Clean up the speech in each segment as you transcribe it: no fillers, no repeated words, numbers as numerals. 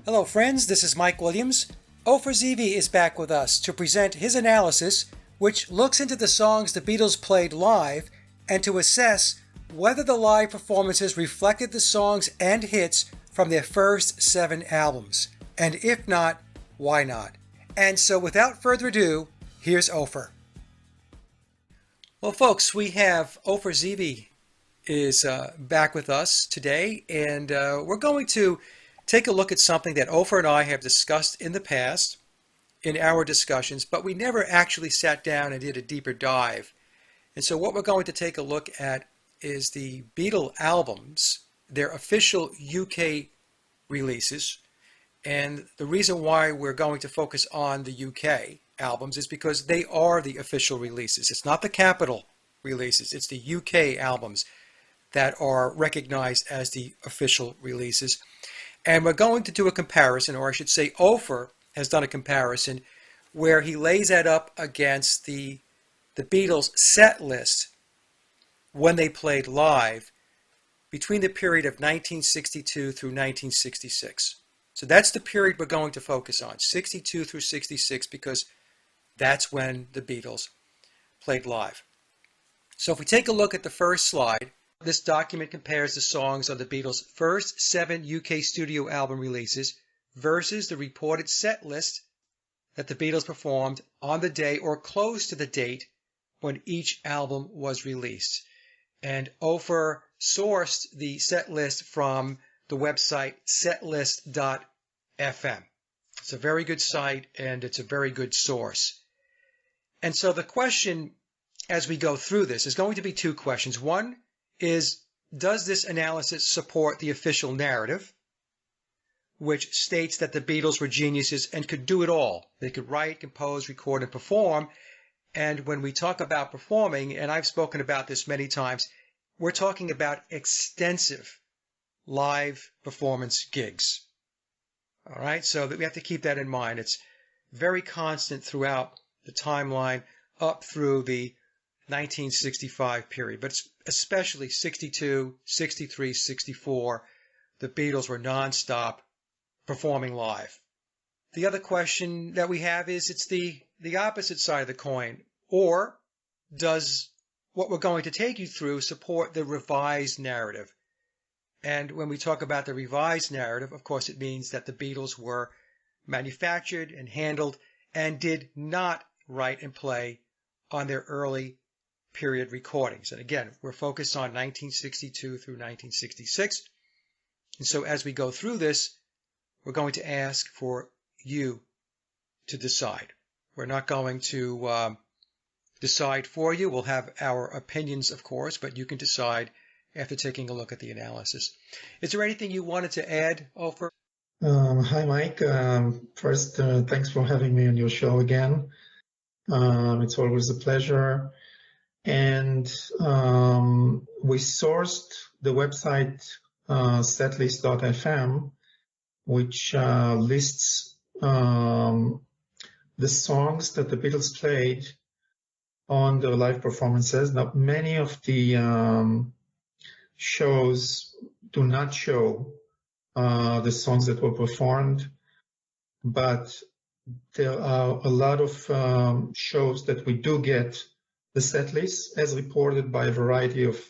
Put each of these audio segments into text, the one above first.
Hello friends, this is Mike Williams. Ofer Zeevy is back with us to present his analysis, which looks into the songs the Beatles played live and to assess whether the live performances reflected the songs and hits from their first 7 albums. And if not, why not? And so without further ado, here's Ofer. Well folks, we have Ofer Zeevy is back with us today, and we're going to take a look at something that Ofer and I have discussed in the past in our discussions, but we never actually sat down and did a deeper dive. And so what we're going to take a look at is the Beatle albums, their official UK releases. And the reason why we're going to focus on the UK albums is because they are the official releases. It's not the capital releases, it's the UK albums that are recognized as the official releases. And we're going to do a comparison, or I should say Ofer has done a comparison, where he lays that up against the Beatles set list when they played live between the period of 1962 through 1966. So that's the period we're going to focus on, 62 through 66, because that's when the Beatles played live. So if we take a look at the first slide, this document compares the songs on the Beatles' first 7 UK studio album releases versus the reported set list that the Beatles performed on the day or close to the date when each album was released. And Ofer sourced the set list from the website setlist.fm. It's a very good site and it's a very good source. And so the question as we go through this is going to be 2 questions. One is, does this analysis support the official narrative, which states that the Beatles were geniuses and could do it all? They could write, compose, record, and perform. And when we talk about performing, and I've spoken about this many times, we're talking about extensive live performance gigs. All right, so that we have to keep that in mind. It's very constant throughout the timeline up through the 1965 period, but especially 62, 63, 64, the Beatles were nonstop performing live. The other question that we have is, it's the opposite side of the coin, or does what we're going to take you through support the revised narrative? And when we talk about the revised narrative, of course, it means that the Beatles were manufactured and handled and did not write and play on their early period recordings. And again, we're focused on 1962 through 1966. And so as we go through this, we're going to ask for you to decide. We're not going to decide for you. We'll have our opinions, of course, but you can decide after taking a look at the analysis. Is there anything you wanted to add, Ofer? Hi, Mike. First, thanks for having me on your show again. It's always a pleasure. And we sourced the website setlist.fm, which lists the songs that the Beatles played on their live performances. Now, many of the shows do not show the songs that were performed, but there are a lot of shows that we do get the set list as reported by a variety of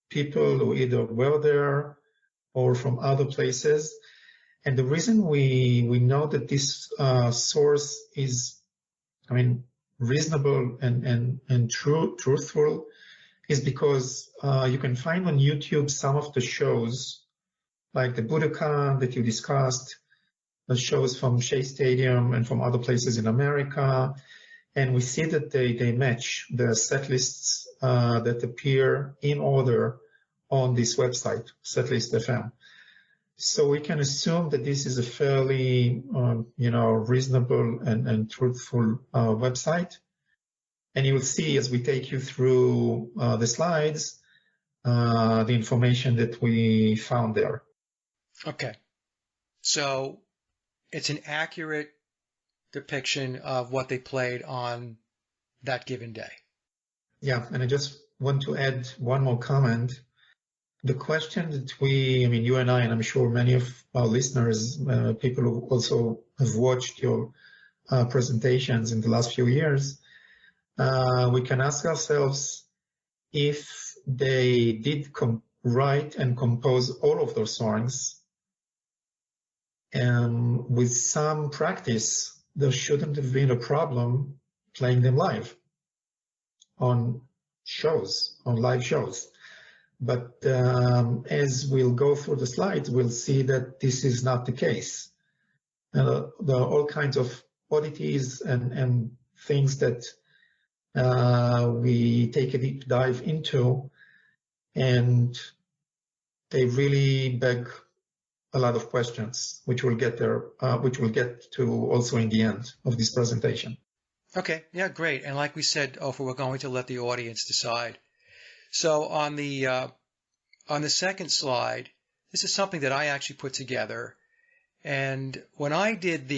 people who either were there or from other places. And the reason we know that this source is, reasonable and truthful is because you can find on YouTube some of the shows, like the Budokan that you discussed, the shows from Shea Stadium and from other places in America. And we see that they match the set lists that appear in order on this website, setlist.fm. So we can assume that this is a fairly, reasonable and truthful website. And you will see as we take you through the slides, the information that we found there. Okay. So it's an accurate depiction of what they played on that given day. Yeah, and I just want to add one more comment. the question that you and I, and I'm sure many of our listeners, people who also have watched your presentations in the last few years, we can ask ourselves if they did write and compose all of those songs. With some practice, there shouldn't have been a problem playing them live on live shows. But as we'll go through the slides, we'll see that this is not the case. There are all kinds of oddities and things that we take a deep dive into, and they really beg a lot of questions, which we'll get to also in the end of this presentation. Okay, yeah, great. And like we said, Ofer, we're going to let the audience decide. So on the second slide, this is something that I actually put together. And when I did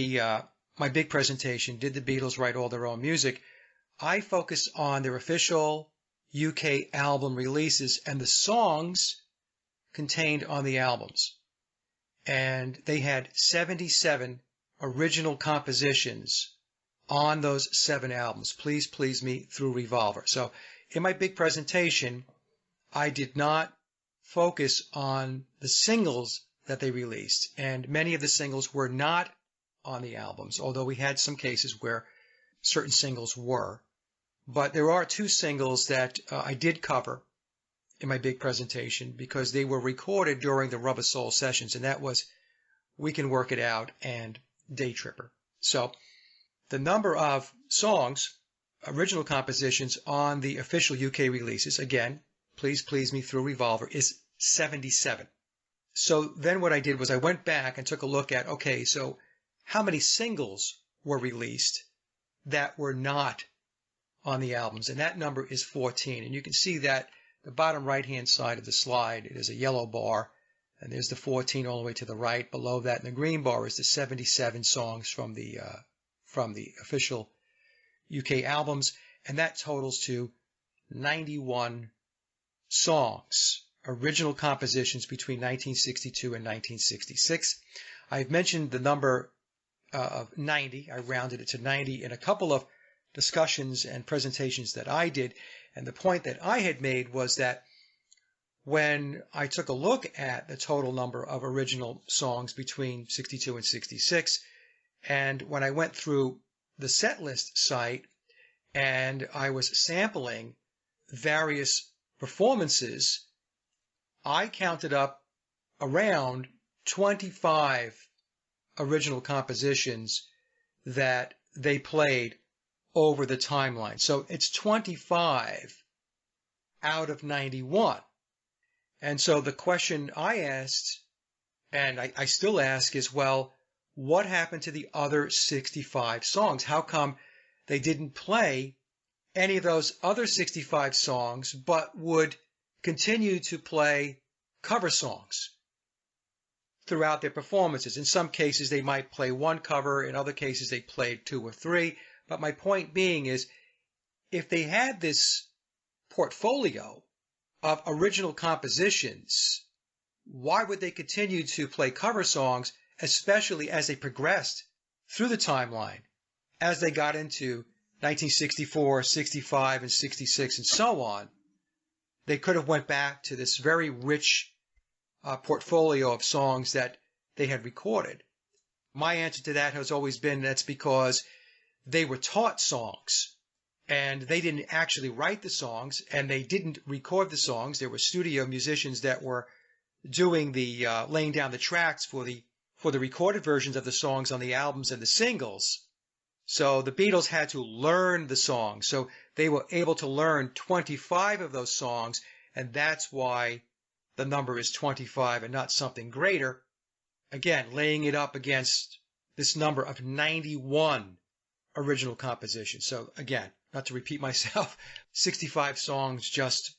my big presentation, Did the Beatles Write All Their Own Music? I focused on their official UK album releases and the songs contained on the albums. And they had 77 original compositions on those 7 albums, Please Please Me through Revolver. So in my big presentation, I did not focus on the singles that they released, and many of the singles were not on the albums, although we had some cases where certain singles were. But there are 2 singles that I did cover in my big presentation because they were recorded during the Rubber Soul sessions, and that was We Can Work It Out and Day Tripper. So the number of songs, original compositions on the official UK releases, again, Please Please Me Through Revolver, is 77. So then what I did was I went back and took a look at, okay, so how many singles were released that were not on the albums? And that number is 14. And you can see that the bottom right-hand side of the slide, it is a yellow bar, and there's the 14 all the way to the right. Below that in the green bar is the 77 songs from the official UK albums, and that totals to 91 songs, original compositions between 1962 and 1966. I've mentioned the number of 90. I rounded it to 90 in a couple of discussions and presentations that I did. And the point that I had made was that when I took a look at the total number of original songs between 62 and 66, and when I went through the setlist site and I was sampling various performances, I counted up around 25 original compositions that they played over the timeline. So it's 25 out of 91. And so the question I asked, and I still ask, is, well, what happened to the other 65 songs? How come they didn't play any of those other 65 songs, but would continue to play cover songs throughout their performances? In some cases, they might play one cover. In other cases, they played 2 or 3. But my point being is, if they had this portfolio of original compositions, why would they continue to play cover songs, especially as they progressed through the timeline, as they got into 1964, 65, and 66, and so on? They could have went back to this very rich portfolio of songs that they had recorded. My answer to that has always been that's because they were taught songs, and they didn't actually write the songs, and they didn't record the songs. There were studio musicians that were doing the laying down the tracks for the recorded versions of the songs on the albums and the singles. So the Beatles had to learn the songs. So they were able to learn 25 of those songs, and that's why the number is 25 and not something greater. Again, laying it up against this number of 91 original compositions. So again, not to repeat myself, 65 songs just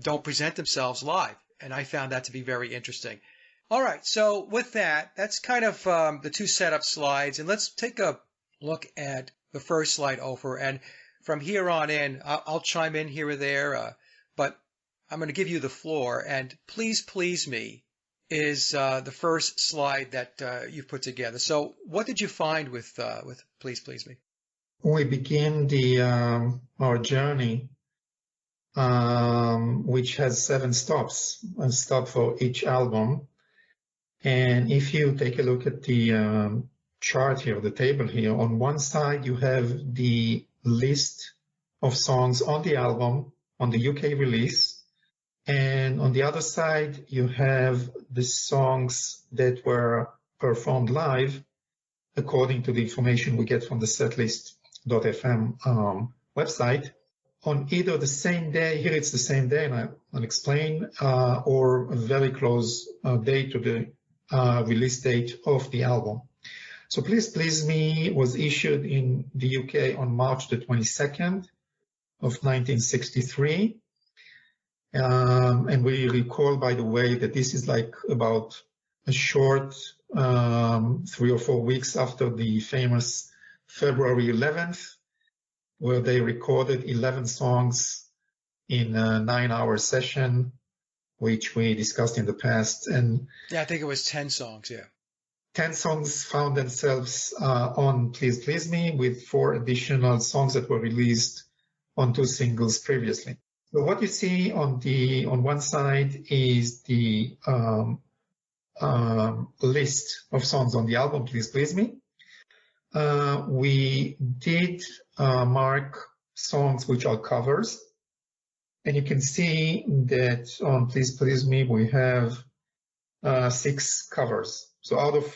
don't present themselves live. And I found that to be very interesting. All right, so with that, that's kind of the 2 setup slides. And let's take a look at the first slide, Ofer. And from here on in, I'll chime in here or there. But I'm going to give you the floor, and Please Please Me is the first slide that you've put together. So what did you find with Please Please Me? We begin our journey, which has 7 stops, a stop for each album. And if you take a look at the chart here, the table here, on one side you have the list of songs on the album, on the UK release. And on the other side, you have the songs that were performed live according to the information we get from the setlist.fm website on either the same day, here it's the same day, and I'll explain, or a very close date to the release date of the album. So Please Please Me was issued in the UK on March the 22nd of 1963. And we recall, by the way, that this is like about a short 3 or 4 weeks after the famous February 11th, where they recorded 11 songs in a 9-hour session, which we discussed in the past. And yeah, I think it was 10 songs, yeah. 10 songs found themselves on Please Please Me, with 4 additional songs that were released on 2 singles previously. So what you see on one side is the list of songs on the album Please Please Me. We did mark songs which are covers, and you can see that on Please Please Me we have 6 covers. So out of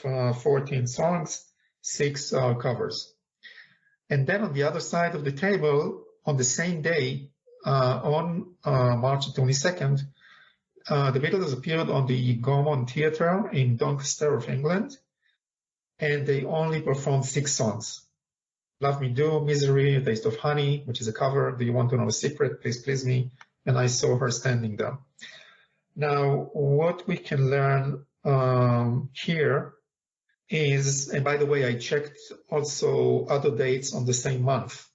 14 songs, 6 are covers. And then on the other side of the table, on the same day, on March 22nd, the Beatles appeared on the Gaumont Theatre in Doncaster of England, and they only performed 6 songs. Love Me Do, Misery, A Taste of Honey, which is a cover, Do You Want to Know a Secret, Please Please Me, and I Saw Her Standing There. Now, what we can learn here is, and by the way, I checked also other dates on the same month,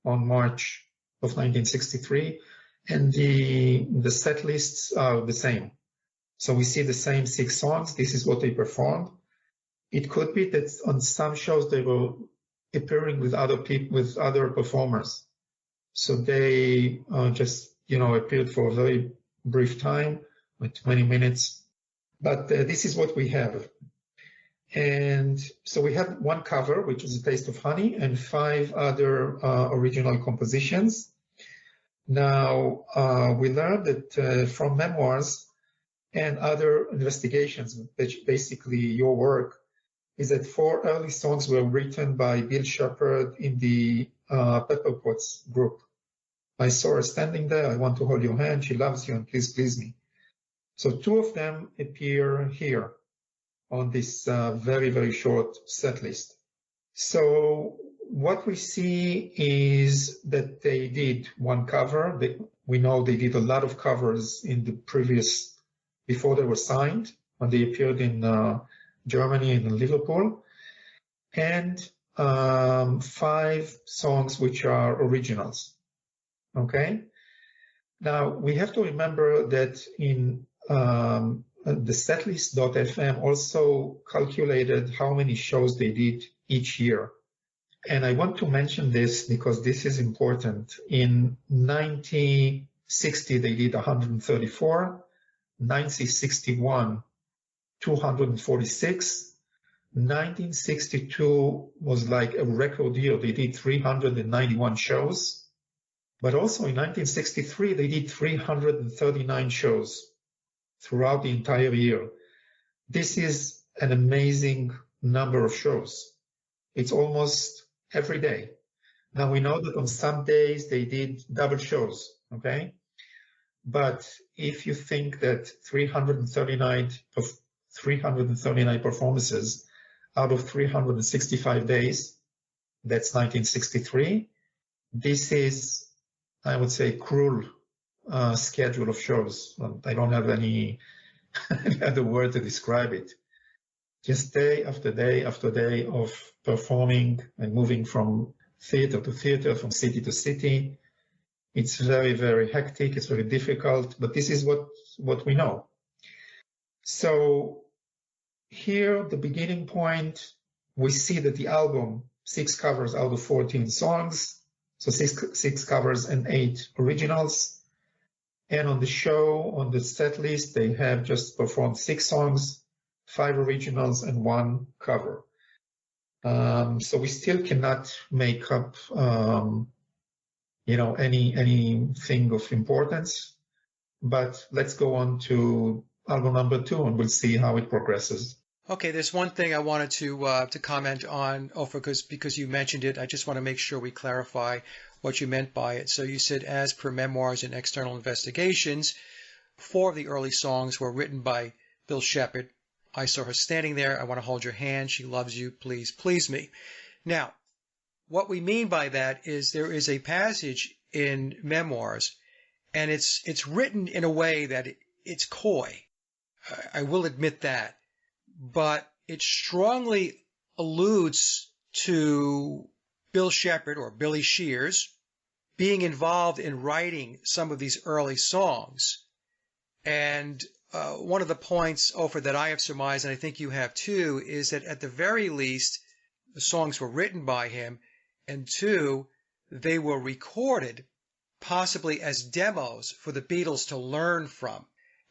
on March of 1963, and the set lists are the same. So we see the same 6 songs. This is what they performed. It could be that on some shows they were appearing with other people, with other performers. So they just, appeared for a very brief time, like 20 minutes. But this is what we have. And so we have 1 cover, which is A Taste of Honey, and 5 other original compositions. Now, we learned that from memoirs and other investigations, which basically your work, is that 4 early songs were written by Bill Sheppard in the Pepper Potts group. I Saw Her Standing There, I Want to Hold Your Hand, She Loves You, and Please Please Me. So 2 of them appear here on this very, very short set list. So what we see is that they did 1 cover. We know they did a lot of covers in the previous, before they were signed, when they appeared in Germany and in Liverpool, and 5 songs which are originals. Okay? Now, we have to remember that in the setlist.fm also calculated how many shows they did each year. And I want to mention this because this is important. In 1960, they did 134, 1961, 246, 1962 was like a record year. They did 391 shows. But also in 1963, they did 339 shows throughout the entire year. This is an amazing number of shows. It's almost every day. Now we know that on some days they did double shows, okay? But if you think that 339 performances out of 365 days, that's 1963, this is, I would say, cruel schedule of shows. I don't have any other word to describe it. Just day after day after day of performing and moving from theater to theater, from city to city. It's very, very hectic. It's very difficult, but this is what we know. So here, the beginning point, we see that the album, 6 covers out of 14 songs, so six covers and 8 originals. And on the show, on the set list, they have just performed 6 songs, 5 originals, and 1 cover. So we still cannot make up, anything of importance. But let's go on to album number 2, and we'll see how it progresses. Okay, there's one thing I wanted to comment on, Ofer, because you mentioned it. I just want to make sure we clarify what you meant by it. So you said, as per memoirs and external investigations, 4 of the early songs were written by Bill Sheppard. I saw her standing there. I want to hold your hand. She loves you. Please, please me. Now, what we mean by that is there is a passage in memoirs, and it's written in a way that it's coy. I will admit that. But it strongly alludes to Bill Sheppard, or Billy Shears, being involved in writing some of these early songs. And one of the points, Ofer, that I have surmised, and I think you have too, is that at the very least, the songs were written by him, and 2, they were recorded, possibly as demos for the Beatles to learn from.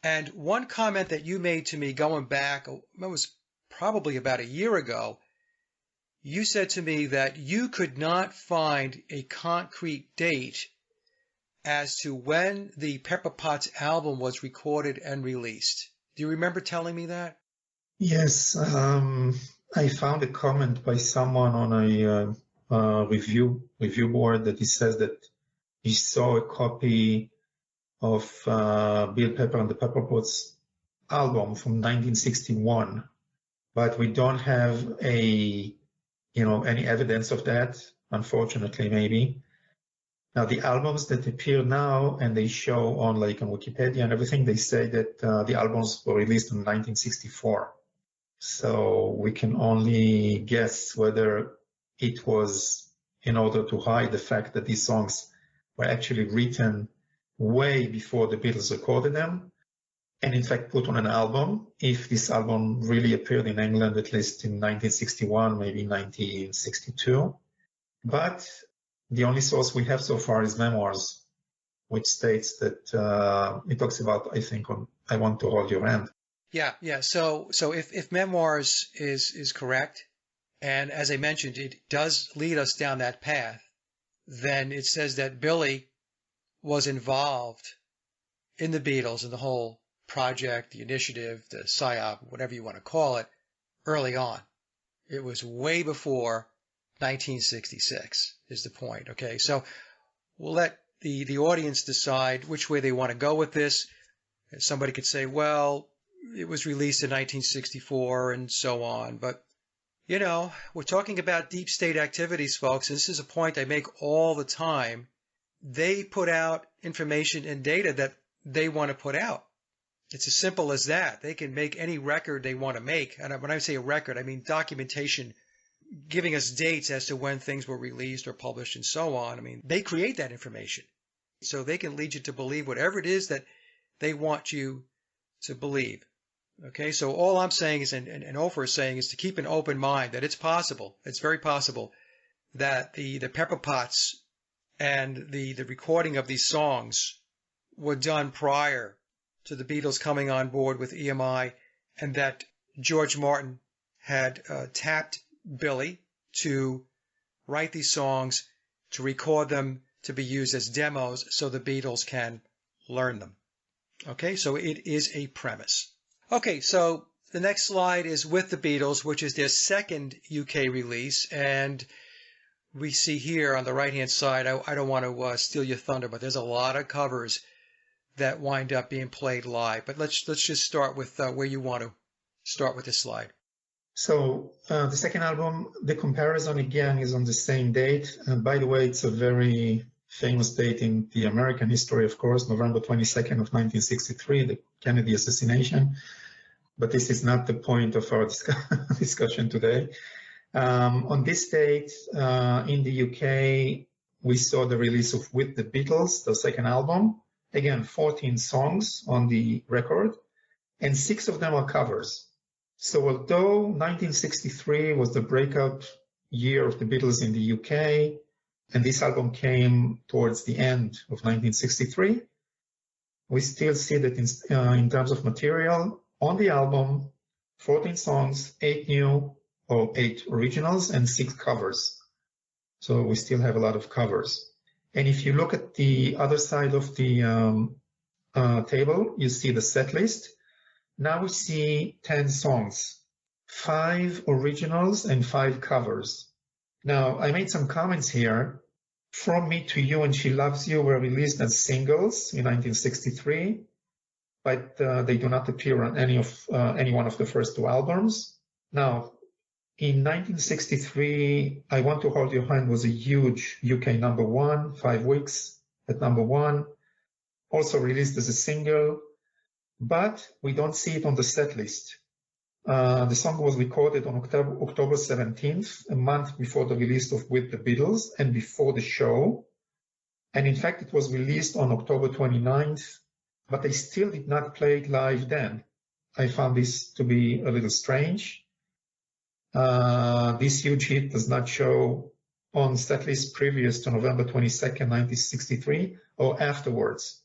And one comment that you made to me going back, it was probably about a year ago, you said to me that you could not find a concrete date as to when the Pepper Potts album was recorded and released. Do you remember telling me that? Yes, I found a comment by someone on a review board that he says that he saw a copy of Bill Pepper and the Pepper Potts album from 1961, but we don't have any evidence of that, unfortunately, maybe. Now, the albums that appear now, and they show on Wikipedia and everything, they say that the albums were released in 1964. So we can only guess whether it was in order to hide the fact that these songs were actually written way before the Beatles recorded them, and in fact put on an album, if this album really appeared in England at least in 1961, maybe 1962. But the only source we have so far is memoirs, which states that it talks about, I think, on I Want to Hold Your Hand. Yeah. So if memoirs is correct, and as I mentioned, it does lead us down that path, then it says that Billy was involved in the Beatles and the whole project, the initiative, the PSYOP, whatever you want to call it, early on. It was way before 1966 is the point. Okay, so we'll let the audience decide which way they want to go with this. Somebody could say, well, it was released in 1964 and so on. But, we're talking about deep state activities, folks. And this is a point I make all the time. They put out information and data that they want to put out. It's as simple as that. They can make any record they want to make. And when I say a record, I mean documentation, giving us dates as to when things were released or published and so on. I mean, they create that information. So they can lead you to believe whatever it is that they want you to believe. Okay, so all I'm saying is, and Ofer is saying, is to keep an open mind that it's possible, it's very possible, that the Pepper Potts and the recording of these songs were done prior to the Beatles coming on board with EMI, and that George Martin had tapped Billy to write these songs, to record them, to be used as demos so the Beatles can learn them. Okay, so it is a premise. Okay, so the next slide is with the Beatles, which is their second UK release, and we see here on the right-hand side, I don't want to steal your thunder, but there's a lot of covers that wind up being played live. But let's just start with where you want to start with this slide. So the second album, the comparison again is on the same date. And by the way, it's a very famous date in the American history, of course, November 22nd of 1963, the Kennedy assassination. But this is not the point of our discussion today. On this date, in the UK, we saw the release of With the Beatles, the second album. Again, 14 songs on the record, and 6 of them are covers. So although 1963 was the breakout year of the Beatles in the UK, and this album came towards the end of 1963, we still see that in terms of material, on the album, 14 songs, 8 new or 8 originals, and 6 covers. So we still have a lot of covers. And if you look at the other side of the table, you see the set list. Now we see 10 songs, 5 originals and 5 covers. Now, I made some comments here. From Me to You and She Loves You were released as singles in 1963, but they do not appear on any one of the first 2 albums. Now, in 1963, I Want to Hold Your Hand was a huge UK number 1, 5 weeks at number 1, also released as a single, but we don't see it on the set list. The song was recorded on October 17th, a month before the release of With the Beatles and before the show. And in fact, it was released on October 29th, but they still did not play it live then. I found this to be a little strange. This huge hit does not show on setlist previous to November 22nd, 1963, or afterwards.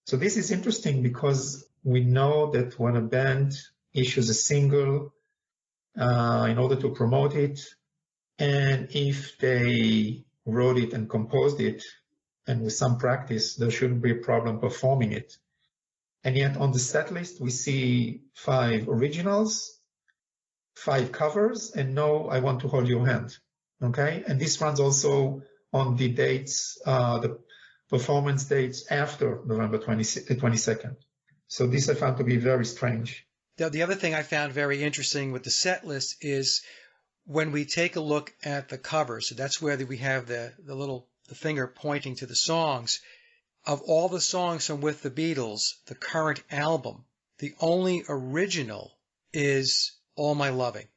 So this is interesting because we know that when a band issues a single in order to promote it, and if they wrote it and composed it, and with some practice, there shouldn't be a problem performing it. And yet on the set list, we see 5 originals, 5 covers, and no I Want to Hold Your Hand. Okay, and this runs also on the dates, the performance dates after November 22nd. So this I found to be very strange. The other thing I found very interesting with the set list is when we take a look at the covers, so that's where we have the finger pointing to the songs. Of all the songs from With the Beatles, the current album, the only original is All My Loving,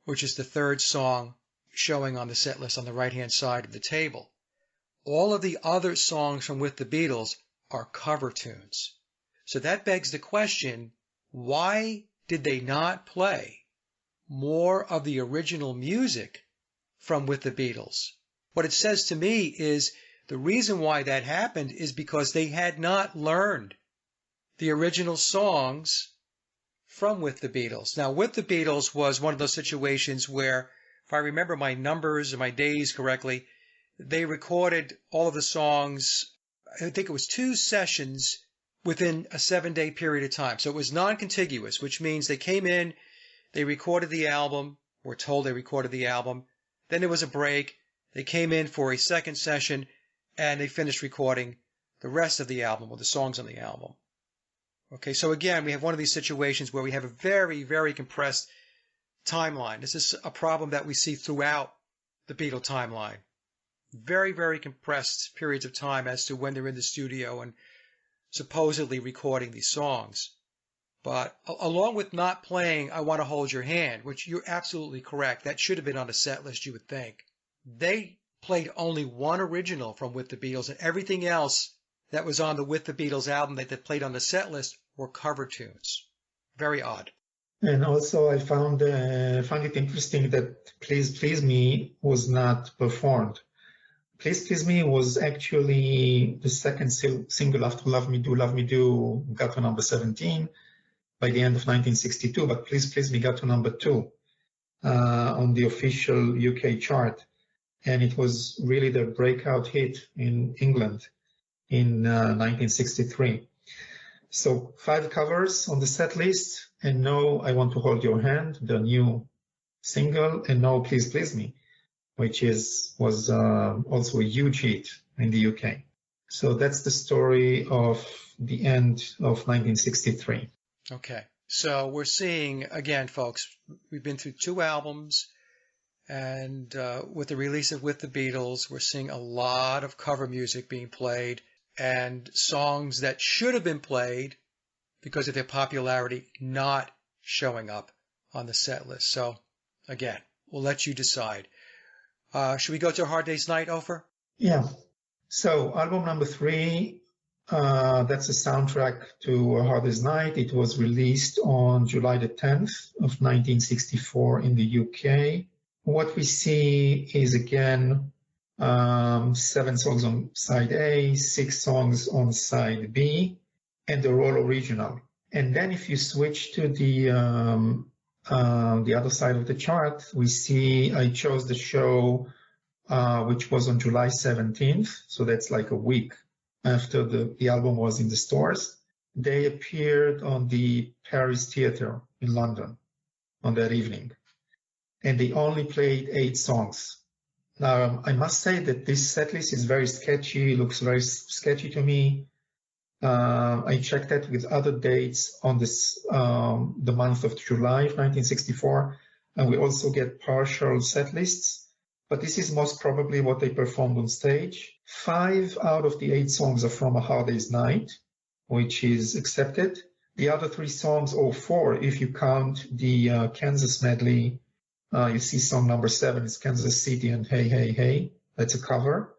which is the 3rd song showing on the set list on the right-hand side of the table. All of the other songs from With the Beatles are cover tunes. So that begs the question, why did they not play more of the original music from With the Beatles? What it says to me is the reason why that happened is because they had not learned the original songs from With the Beatles. Now, With the Beatles was one of those situations where, if I remember my numbers and my days correctly, they recorded all of the songs, I think it was 2 sessions within a 7-day period of time. So it was non-contiguous, which means they came in, they recorded the album, we're told they recorded the album, then there was a break, they came in for a second session, and they finished recording the rest of the album, or the songs on the album. Okay, so again, we have one of these situations where we have a very, very compressed timeline. This is a problem that we see throughout the Beatle timeline. Very, very compressed periods of time as to when they're in the studio and supposedly recording these songs. But along with not playing I Want to Hold Your Hand, which you're absolutely correct, that should have been on a set list, you would think. They played only 1 original from With the Beatles, and everything else that was on the With the Beatles album that they played on the set list were cover tunes. Very odd. And also I found it interesting that Please Please Me was not performed. Please Please Me was actually the second single after Love Me Do, got to number 17 by the end of 1962, but Please Please Me got to number 2 on the official UK chart. And it was really the breakout hit in England in 1963. So 5 covers on the set list, and no I Want to Hold Your Hand, the new single, and no Please Please Me, which was also a huge hit in the UK. So that's the story of the end of 1963. Okay, so we're seeing, again, folks, we've been through 2 albums, and with the release of With the Beatles, we're seeing a lot of cover music being played, and songs that should have been played because of their popularity not showing up on the set list. So, again, we'll let you decide. Should we go to a Hard Day's Night, Ofer? Yeah. So album number 3, that's a soundtrack to A Hard Day's Night. It was released on July the 10th of 1964 in the UK. What we see is, again, 7 songs on side A, 6 songs on side B, and the Roll original. And then if you switch to the other side of the chart, we see I chose the show which was on July 17th, so that's like a week after the album was in the stores. They appeared on the Paris Theatre in London on that evening, and they only played 8 songs. Now, I must say that this setlist is very sketchy, looks very sketchy to me. I checked that with other dates on this, the month of July of 1964, and we also get partial set lists, but this is most probably what they performed on stage. 5 out of the 8 songs are from A Hard Day's Night, which is accepted. The other 3 songs, or 4, if you count the Kansas medley, you see song number 7 is Kansas City and Hey, Hey, Hey. That's a cover.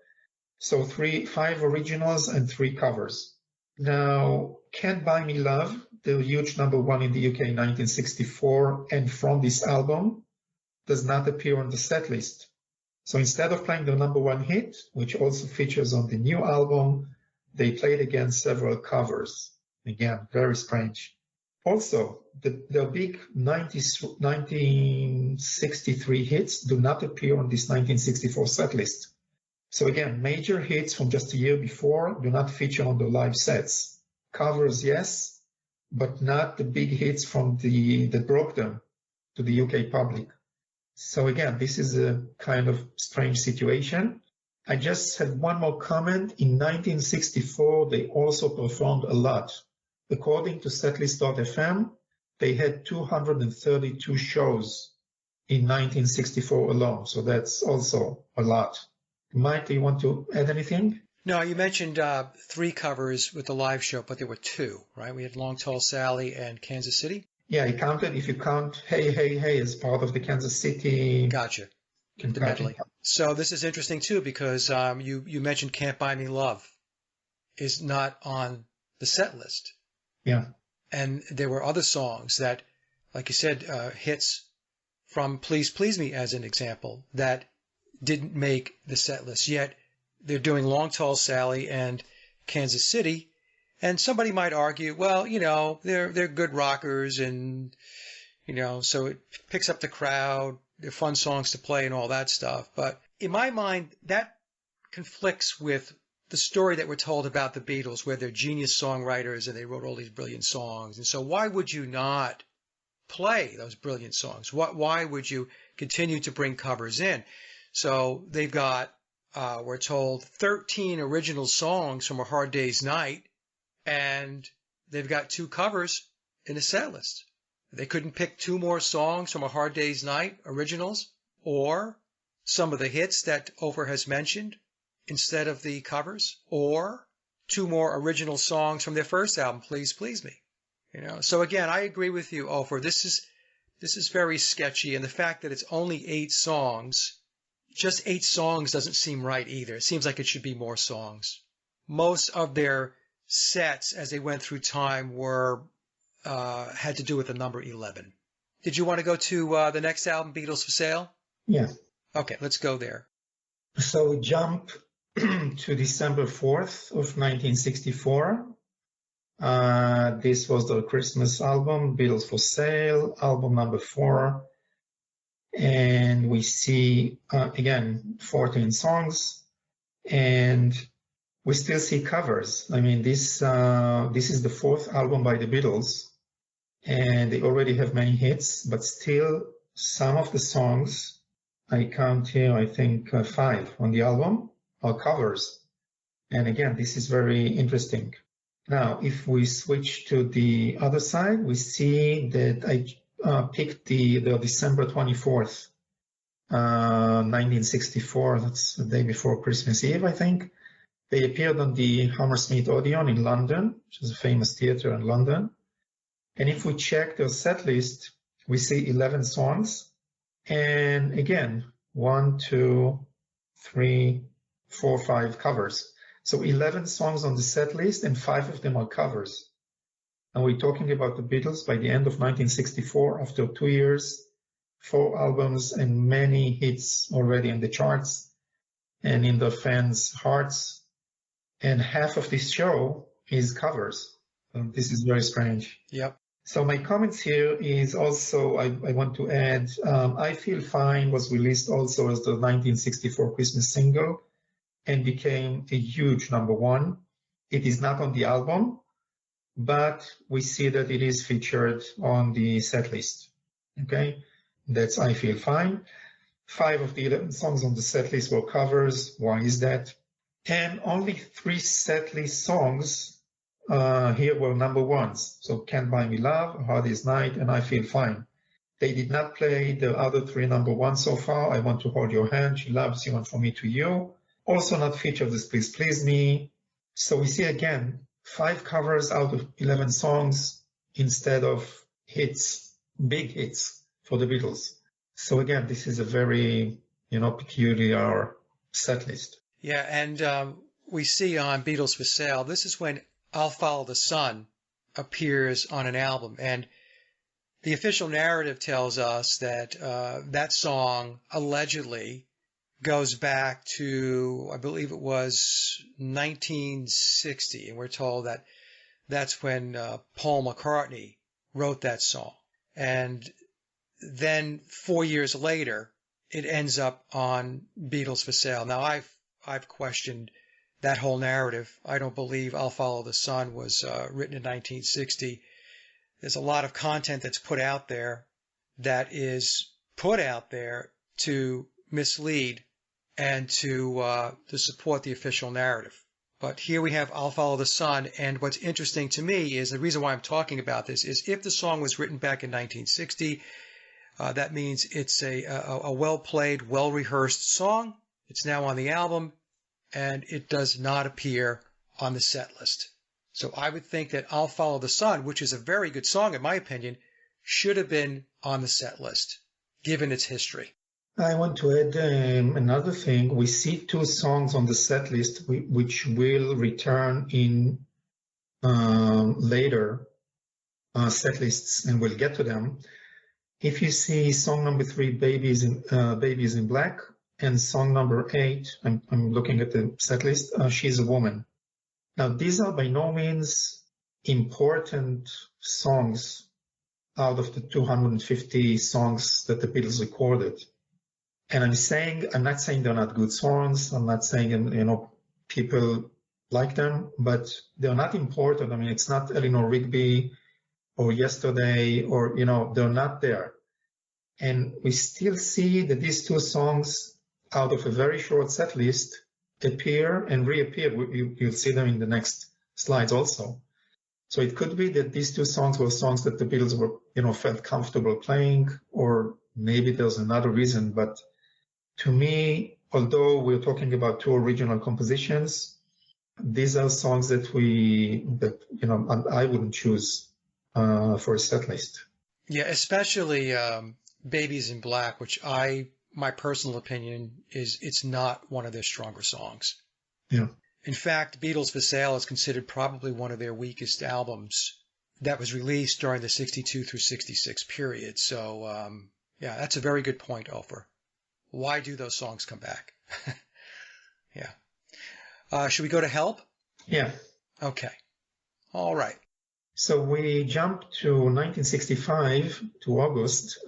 So 5 originals and 3 covers. Now, Can't Buy Me Love, the huge number 1 in the UK in 1964, and from this album, does not appear on the set list. So instead of playing the number 1 hit, which also features on the new album, they played again several covers. Again, very strange. Also, the big 1963 hits do not appear on this 1964 set list. So again, major hits from just a year before do not feature on the live sets. Covers, yes, but not the big hits from that broke them to the UK public. So again, this is a kind of strange situation. I just had one more comment. In 1964, they also performed a lot. According to setlist.fm, they had 232 shows in 1964 alone. So that's also a lot. Mike, do you want to add anything? No, you mentioned 3 covers with the live show, but there were 2, right? We had Long Tall Sally and Kansas City. Yeah, I counted. If you count Hey, Hey, Hey as part of the Kansas City. Gotcha. The medley. So this is interesting, too, because you mentioned Can't Buy Me Love is not on the set list. Yeah. And there were other songs that, like you said, hits from Please Please Me as an example, that didn't make the set list. Yet they're doing Long Tall Sally and Kansas City. And somebody might argue, well, they're good rockers and, so it picks up the crowd. They're fun songs to play and all that stuff. But in my mind, that conflicts with the story that we're told about the Beatles, where they're genius songwriters and they wrote all these brilliant songs. And so why would you not play those brilliant songs? Why would you continue to bring covers in? So they've got, we're told, 13 original songs from A Hard Day's Night, and they've got 2 covers in the set list. They couldn't pick 2 more songs from A Hard Day's Night, originals, or some of the hits that Ofer has mentioned instead of the covers, or 2 more original songs from their first album, Please Please Me. So again, I agree with you, Ofer. This is very sketchy, and the fact that it's only 8 songs, just 8 songs doesn't seem right either. It seems like it should be more songs. Most of their sets as they went through time were had to do with the number 11. Did you want to go to the next album, Beatles For Sale? Yeah. Okay, let's go there. So we jump to December 4th of 1964. This was the Christmas album, Beatles For Sale, album number 4. And we see, again, 14 songs. And we still see covers. I mean, this is the 4th album by the Beatles. And they already have many hits, but still some of the songs, I count here, I think 5 on the album, are covers. And again, this is very interesting. Now, if we switch to the other side, we see that I picked the December 24th, 1964. That's the day before Christmas Eve, I think. They appeared on the Hammersmith Odeon in London, which is a famous theater in London. And if we check their set list, we see 11 songs. And again, 1, 2, 3, 4, 5 covers. So 11 songs on the set list, and 5 of them are covers. And we're talking about the Beatles by the end of 1964, after 2 years, 4 albums, and many hits already in the charts and in the fans' hearts. And half of this show is covers. This is very strange. Yep. So my comments here is also, I want to add, I Feel Fine was released also as the 1964 Christmas single and became a huge #1. It is not on the album, but we see that it is featured on the set list. Okay, that's I Feel Fine. 5 of the 11 songs on the set list were covers. Why is that? And only 3 set list songs here were #1s. So Can't Buy Me Love, A Hard Day's Night, and I Feel Fine. They did not play the other 3 #1s so far. I Want to Hold Your Hand, She Loves You, and For Me to You. Also not featured this Please Please Me. So we see again 5 covers out of 11 songs instead of hits, big hits for the Beatles. So again, this is a very, peculiar set list. Yeah, and we see on Beatles For Sale, this is when I'll Follow the Sun appears on an album. And the official narrative tells us that that song allegedly goes back to, I believe it was 1960. And we're told that that's when Paul McCartney wrote that song. And then 4 years later, it ends up on Beatles For Sale. Now, I've questioned that whole narrative. I don't believe I'll Follow the Sun was written in 1960. There's a lot of content that's put out there that is put out there to mislead and to support the official narrative. But here we have I'll Follow the Sun, and what's interesting to me is the reason why I'm talking about this is if the song was written back in 1960, that means it's a well-played, well-rehearsed song. It's now on the album, and it does not appear on the set list. So I would think that I'll Follow the Sun, which is a very good song in my opinion, should have been on the set list, given its history. I want to add another thing. We see 2 songs on the set list which will return in later set lists, and we'll get to them. If you see song #3, Babies in Black, and song #8, I'm looking at the set list, She's a Woman. Now, these are by no means important songs out of the 250 songs that the Beatles recorded. And I'm not saying they're not good songs. I'm not saying, people like them, but they're not important. I mean, it's not Eleanor Rigby or Yesterday or, they're not there. And we still see that these 2 songs out of a very short set list appear and reappear. You'll see them in the next slides also. So it could be that these 2 songs were songs that the Beatles were, felt comfortable playing, or maybe there's another reason. But to me, although we're talking about 2 original compositions, these are songs that I wouldn't choose for a set list. Yeah, especially Babies in Black, which my personal opinion is it's not one of their stronger songs. Yeah. In fact, Beatles For Sale is considered probably one of their weakest albums that was released during the 62 through 66 period. So, yeah, that's a very good point, Ofer. Why do those songs come back? Yeah. Should we go to Help? Yeah. Okay. All right. So we jump to 1965, to August.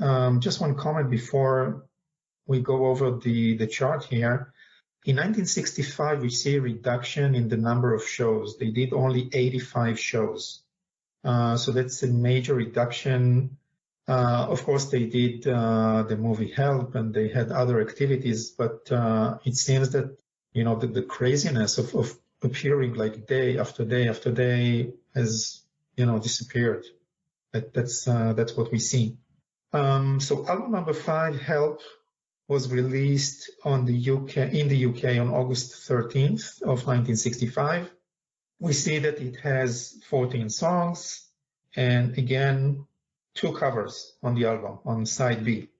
Just one comment before we go over the chart here. In 1965, we see a reduction in the number of shows. They did only 85 shows. So that's a major reduction. Of course, they did the movie Help, and they had other activities, but it seems that, the craziness of appearing like day after day after day has, disappeared. That's what we see. So album #5, Help, was released in the UK on August 13th of 1965. We see that it has 14 songs, and again, 2 covers on the album, on side B,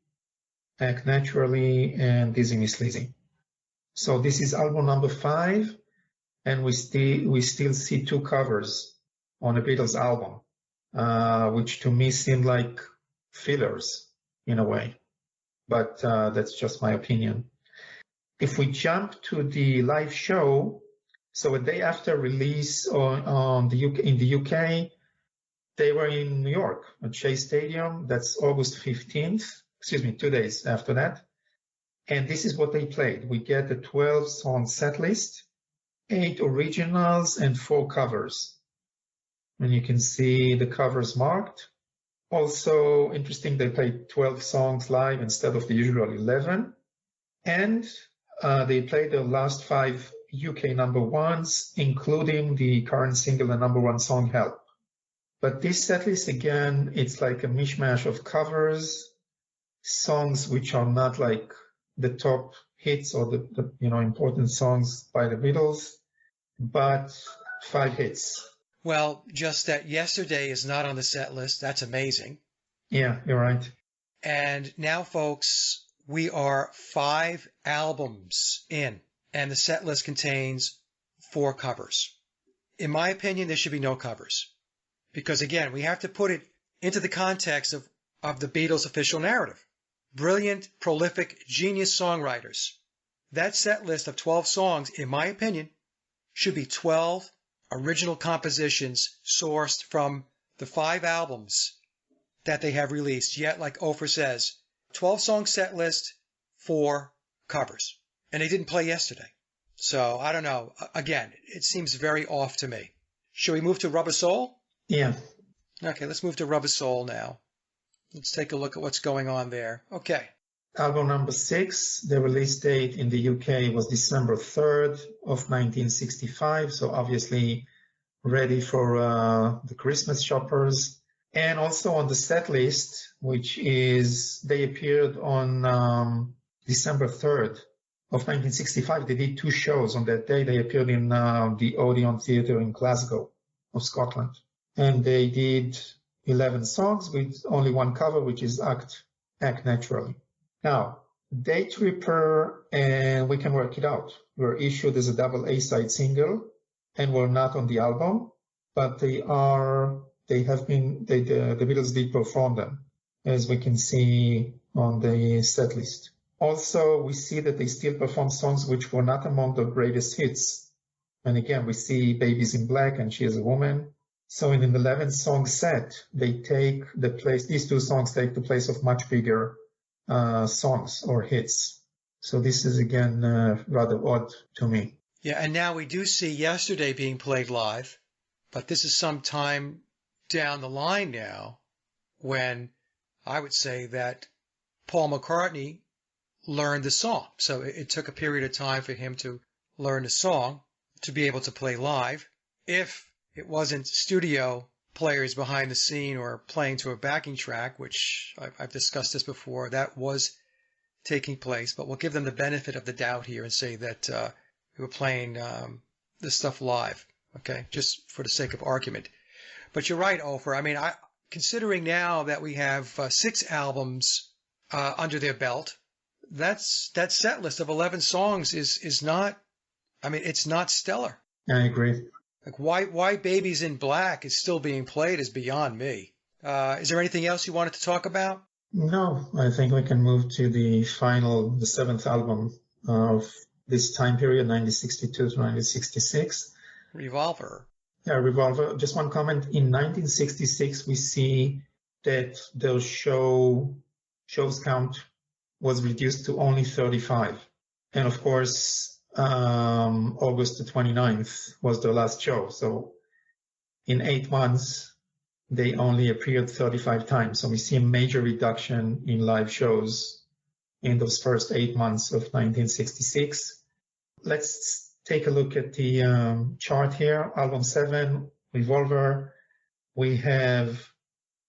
Act Naturally and Dizzy Miss Lizzy. So this is album #5. and we still see two covers on a Beatles album, which to me seem like fillers in a way. But that's just my opinion. If we jump to the live show, so a day after release in the UK, they were in New York at Shea Stadium. That's August 15th. Excuse me, 2 days after that. And this is what they played. We get a 12-song set list, 8 originals and 4 covers. And you can see the covers marked. Also interesting, they played 12 songs live instead of the usual 11. And they played the last 5 UK number ones, including the current single and number one song, Help. But this setlist, again, it's like a mishmash of covers, songs which are not like the top hits or the important songs by the Beatles, but 5 hits. Well, just that Yesterday is not on the set list. That's amazing. Yeah, you're right. And now, folks, we are 5 albums in, and the set list contains 4 covers. In my opinion, there should be no covers. Because, again, we have to put it into the context of the Beatles' official narrative. Brilliant, prolific, genius songwriters. That set list of 12 songs, in my opinion, should be 12 original compositions sourced from the 5 albums that they have released. Yet, like Ofer says, 12-song set list, 4 covers. And they didn't play Yesterday. So, I don't know. Again, it seems very off to me. Should we move to Rubber Soul? Yeah. Okay, let's move to Rubber Soul now. Let's take a look at what's going on there. Okay. Album number 6, the release date in the UK was December 3rd of 1965, so obviously ready for the Christmas shoppers. And also on the set list, which is, they appeared on December 3rd of 1965. They did 2 shows on that day. They appeared in the Odeon Theatre in Glasgow of Scotland. And they did 11 songs with only 1 cover, which is Act Naturally. Now, Date Reaper, and we can work it out, were issued as a double A-side single and were not on the album, but the Beatles did perform them, as we can see on the set list. Also, we see that they still perform songs which were not among the greatest hits. And again, we see Baby's in Black and She is a Woman. So in an 11-song set, these 2 songs take the place of much bigger songs or hits. So this is, again, rather odd to me. Yeah, and now we do see Yesterday being played live, but this is some time down the line now when I would say that Paul McCartney learned the song. So it took a period of time for him to learn the song to be able to play live. If it wasn't studio players behind the scene or playing to a backing track, which I've discussed this before, that was taking place. But we'll give them the benefit of the doubt here and say that we were playing this stuff live, okay, just for the sake of argument. But you're right, Ofer. I mean, considering now that we have 6 albums under their belt, that set list of 11 songs is not, I mean, it's not stellar. I agree. Like why Baby's in Black is still being played is beyond me. Is there anything else you wanted to talk about? No, I think we can move to the 7th album of this time period, 1962 to 1966. Revolver. Yeah, Revolver. Just one comment. In 1966, we see that the shows count was reduced to only 35. And of course, August the 29th was the last show. So in 8 months, they only appeared 35 times. So we see a major reduction in live shows in those first 8 months of 1966. Let's take a look at the chart here. Album 7, Revolver. We have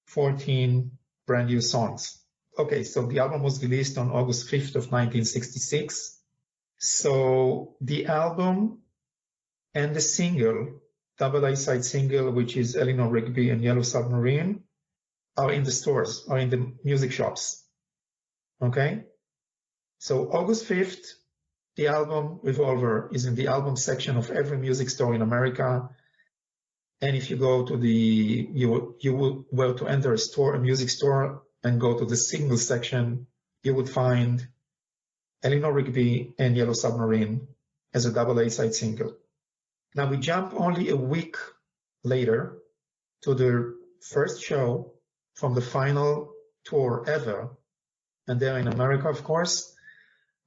14 brand new songs. Okay, so the album was released on August 5th of 1966. So the album and the single, double A-side single, which is Eleanor Rigby and Yellow Submarine, are in the stores, are in the music shops. Okay? So August 5th, The album Revolver is in the album section of every music store in America. And if you go to you were to enter a music store, and go to the single section, you would find Eleanor Rigby and Yellow Submarine as a double A-side single. Now we jump only a week later to the first show from the final tour ever, and they're in America, of course.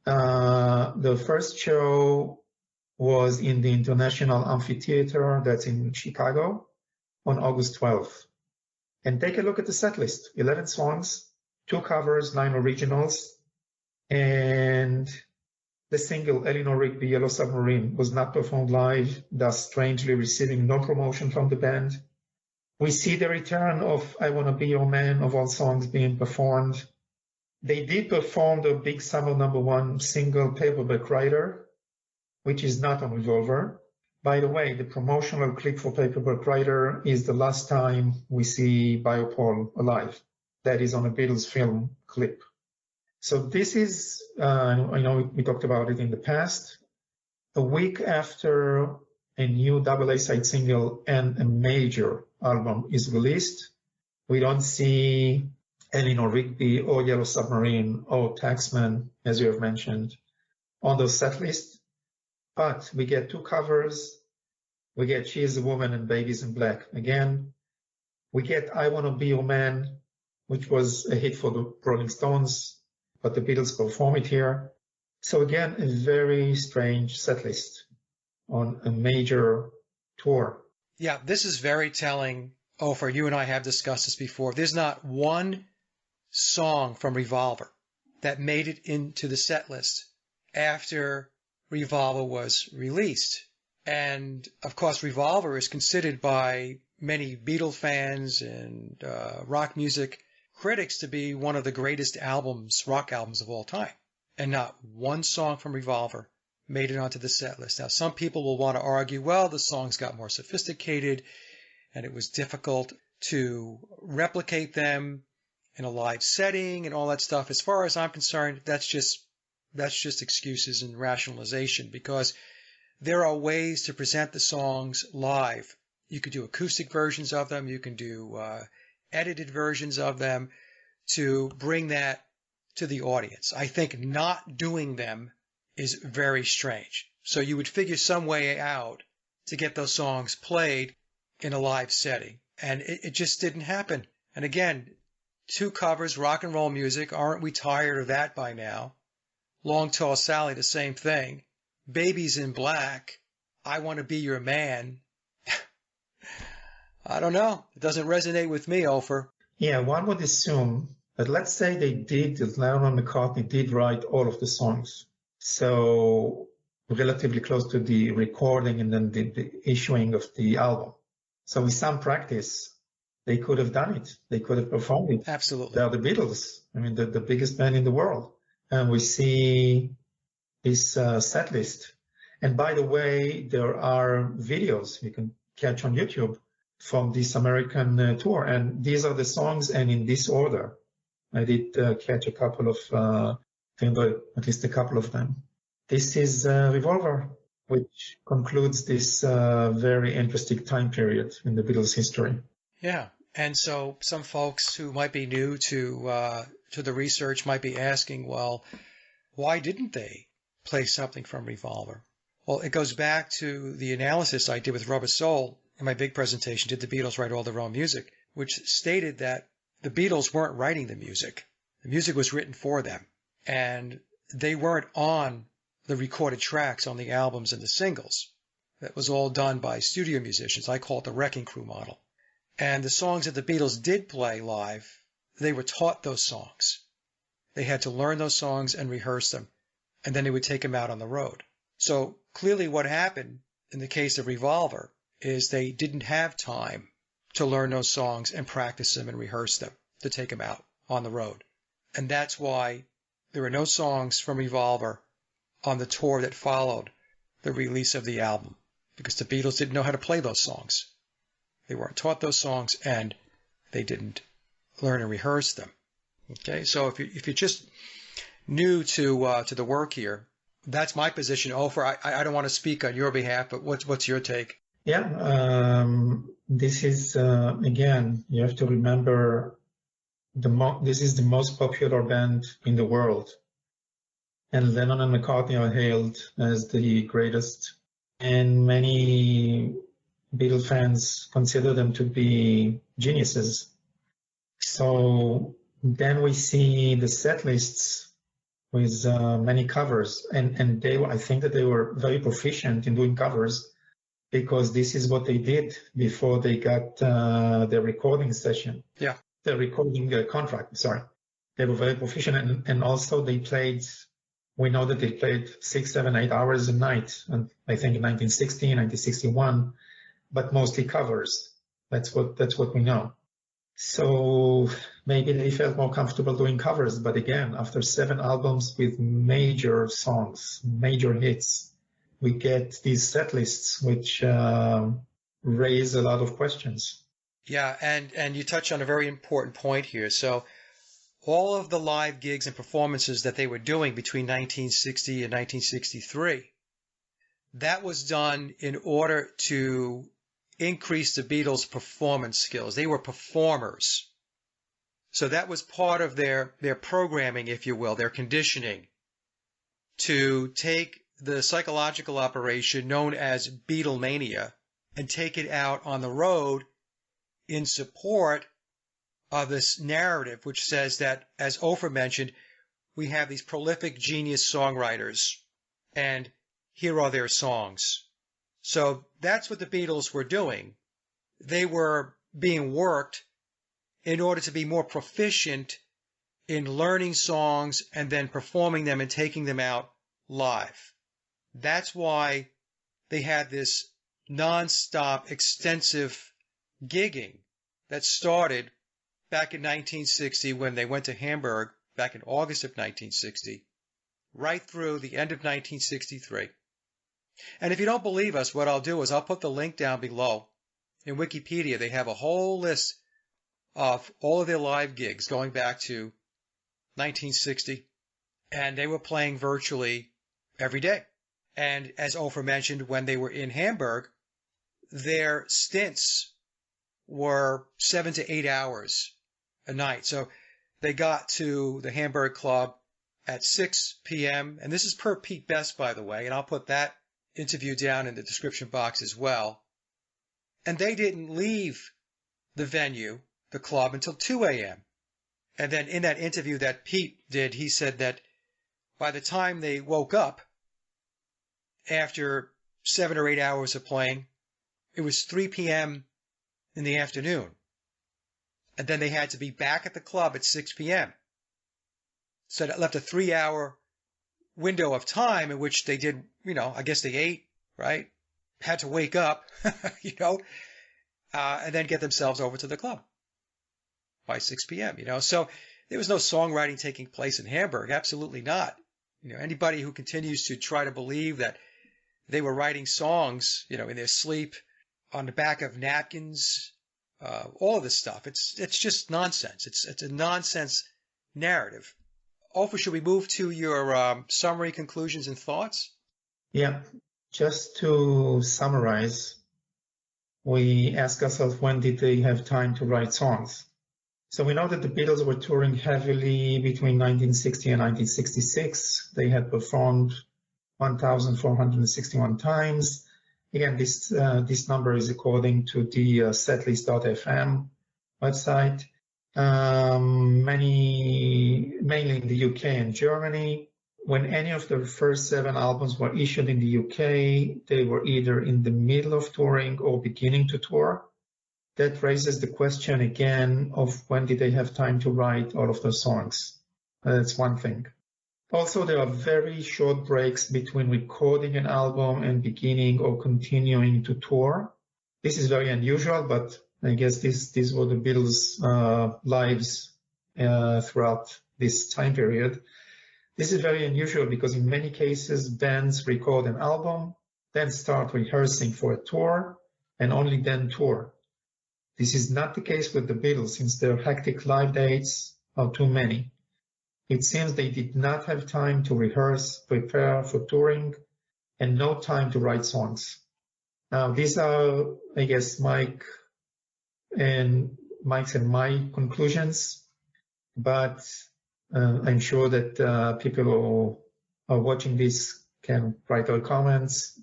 The first show was in the International Amphitheater, that's in Chicago, on August 12th. And take a look at the set list. 11 songs, 2 covers, 9 originals, and the single Eleanor Rigby, Yellow Submarine, was not performed live, thus strangely receiving no promotion from the band. We see the return of I Wanna Be Your Man of all songs being performed. They did perform the big summer #1 single Paperback Writer, which is not on Revolver. By the way, the promotional clip for Paperback Writer is the last time we see Biopol alive. That is on a Beatles film clip. So this is, I know we talked about it in the past, a week after a new double A-side single and a major album is released. We don't see Eleanor Rigby or Yellow Submarine or Taxman, as you have mentioned, on the set list. But we get 2 covers. We get She Is a Woman and Babies in Black again. We get I Wanna Be Your Man, which was a hit for the Rolling Stones, but the Beatles perform it here. So again, a very strange set list on a major tour. Yeah, this is very telling. Ofer, you and I have discussed this before. There's not one song from Revolver that made it into the set list after Revolver was released. And of course, Revolver is considered by many Beatle fans and rock music critics to be one of the greatest albums, rock albums of all time. And not one song from Revolver made it onto the set list. Now, some people will want to argue, well, the songs got more sophisticated and it was difficult to replicate them in a live setting and all that stuff. As far as I'm concerned, that's just excuses and rationalization, because there are ways to present the songs live. You could do acoustic versions of them. You can do edited versions of them to bring that to the audience. I think not doing them is very strange. So you would figure some way out to get those songs played in a live setting. And it just didn't happen. And again, 2 covers, rock and roll music. Aren't we tired of that by now? Long Tall Sally, the same thing. Babies in Black, I Want to Be Your Man. I don't know. It doesn't resonate with me, Ofer. Yeah, one would assume that, let's say Lennon and McCartney did write all of the songs. So relatively close to the recording and then the issuing of the album. So with some practice, they could have done it. They could have performed it. Absolutely. They are the Beatles. I mean, the biggest band in the world. And we see this set list. And by the way, there are videos you can catch on YouTube from this American tour. And these are the songs, and in this order. I did catch a couple of, at least a couple of them. This is Revolver, which concludes this very interesting time period in the Beatles' history. Yeah. And so some folks who might be new to the research might be asking, well, why didn't they play something from Revolver? Well, it goes back to the analysis I did with Rubber Soul in my big presentation, Did the Beatles Write All Their Own Music?, which stated that the Beatles weren't writing the music. The music was written for them. And they weren't on the recorded tracks on the albums and the singles. That was all done by studio musicians. I call it the Wrecking Crew model. And the songs that the Beatles did play live, they were taught those songs. They had to learn those songs and rehearse them, and then they would take them out on the road. So clearly what happened in the case of Revolver is they didn't have time to learn those songs and practice them and rehearse them to take them out on the road. And that's why there were no songs from Revolver on the tour that followed the release of the album, because the Beatles didn't know how to play those songs. They weren't taught those songs, and they didn't learn and rehearse them. Okay, so if you're just new to the work here, That's my position, Ofer. I don't want to speak on your behalf, but what's your take? Yeah, this is again, you have to remember this is the most popular band in the world, and Lennon and McCartney are hailed as the greatest, and many Beatle fans consider them to be geniuses. So then we see the set lists with many covers, and I think that they were very proficient in doing covers because this is what they did before they got their recording session. Yeah. The recording contract, sorry. They were very proficient, and also they played, we know that they played 6, 7, 8 hours a night, and I think in 1960, 1961, but mostly covers. That's what we know. So maybe they felt more comfortable doing covers, but again, after 7 albums with major songs, major hits, we get these set lists which raise a lot of questions. Yeah, and you touch on a very important point here. So all of the live gigs and performances that they were doing between 1960 and 1963, that was done in order to increase the Beatles' performance skills. They were performers. So that was part of their programming, if you will, their conditioning, to take the psychological operation known as Beatlemania and take it out on the road in support of this narrative, which says that, as Ofer mentioned, we have these prolific genius songwriters, and here are their songs. So that's what the Beatles were doing. They were being worked in order to be more proficient in learning songs and then performing them and taking them out live. That's why they had this non-stop, extensive gigging that started back in 1960 when they went to Hamburg back in August of 1960, right through the end of 1963. And if you don't believe us, what I'll do is I'll put the link down below. In Wikipedia, they have a whole list of all of their live gigs going back to 1960, and they were playing virtually every day. And as Ofer mentioned, when they were in Hamburg, their stints were 7 to 8 hours a night. So they got to the Hamburg club at 6 p.m. And this is per Pete Best, by the way, and I'll put that interview down in the description box as well. And they didn't leave the venue, the club, until 2 a.m. And then in that interview that Pete did, he said that by the time they woke up, after 7 or 8 hours of playing, it was 3 p.m. in the afternoon. And then they had to be back at the club at 6 p.m. So that left a 3-hour window of time in which they did, I guess they ate, right? Had to wake up, and then get themselves over to the club by 6 p.m., So there was no songwriting taking place in Hamburg. Absolutely not. Anybody who continues to try to believe that they were writing songs, in their sleep on the back of napkins, all of this stuff, it's just nonsense. It's a nonsense narrative. Ofer, should we move to your summary, conclusions, and thoughts? Yeah, just to summarize, we ask ourselves, when did they have time to write songs? So we know that the Beatles were touring heavily between 1960 and 1966. They had performed 1,461 times. Again, this number is according to the setlist.fm website. Mainly in the UK and Germany. When any of the first 7 albums were issued in the UK, they were either in the middle of touring or beginning to tour. That raises the question again of when did they have time to write all of those songs. That's one thing. Also, there are very short breaks between recording an album and beginning or continuing to tour. This is very unusual, but I guess these were the Beatles' lives throughout this time period. This is very unusual because in many cases, bands record an album, then start rehearsing for a tour, and only then tour. This is not the case with the Beatles, since their hectic live dates are too many. It seems they did not have time to rehearse, prepare for touring, and no time to write songs. Now, these are, I guess, Mike's and my conclusions, but I'm sure that people who are watching this can write their comments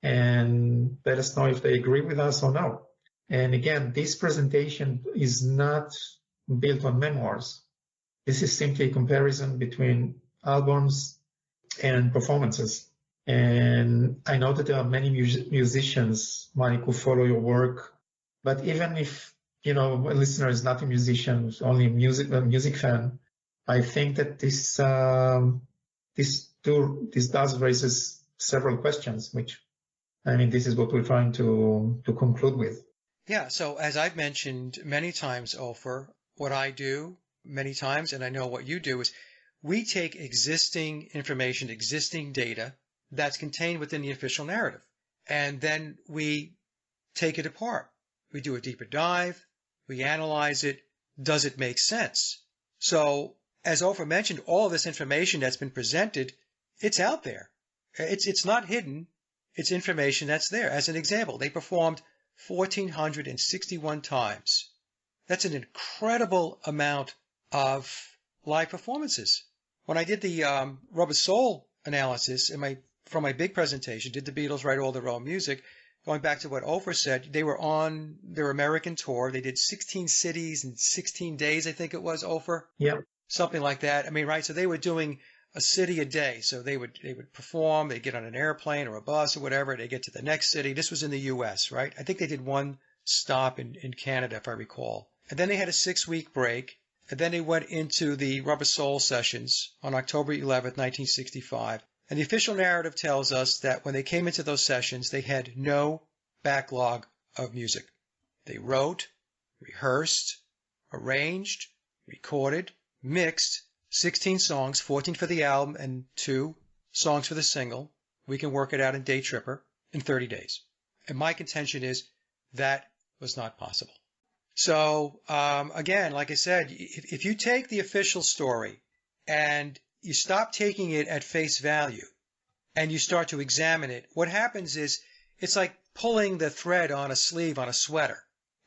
and let us know if they agree with us or no. And again, this presentation is not built on memoirs. This is simply a comparison between albums and performances. And I know that there are many musicians, Mike, who follow your work. But even if, a listener is not a musician, only a music fan, I think that this does raises several questions, which, this is what we're trying to conclude with. Yeah, so as I've mentioned many times, Ofer, what I do many times, and I know what you do, is we take existing information, existing data that's contained within the official narrative, and then we take it apart. We do a deeper dive, we analyze it. Does it make sense? So, as Ofer mentioned, all of this information that's been presented, it's out there. It's not hidden. It's information that's there. As an example, they performed 1,461 times. That's an incredible amount of live performances. When I did the Rubber Soul analysis from my big presentation, did the Beatles write all their own music? Going back to what Ofer said, they were on their American tour. They did 16 cities in 16 days, I think it was, Ofer? Yeah. Something like that. Right? So they were doing a city a day. So they would perform, they'd get on an airplane or a bus or whatever, they get to the next city. This was in the US, right? I think they did one stop in Canada, if I recall. And then they had a 6-week break. And then they went into the Rubber Soul sessions on October 11th, 1965. And the official narrative tells us that when they came into those sessions, they had no backlog of music. They wrote, rehearsed, arranged, recorded, mixed 16 songs, 14 for the album and 2 songs for the single. We can work it out in Day Tripper in 30 days. And my contention is that was not possible. So, again, like I said, if you take the official story and you stop taking it at face value and you start to examine it, what happens is it's like pulling the thread on a sleeve on a sweater.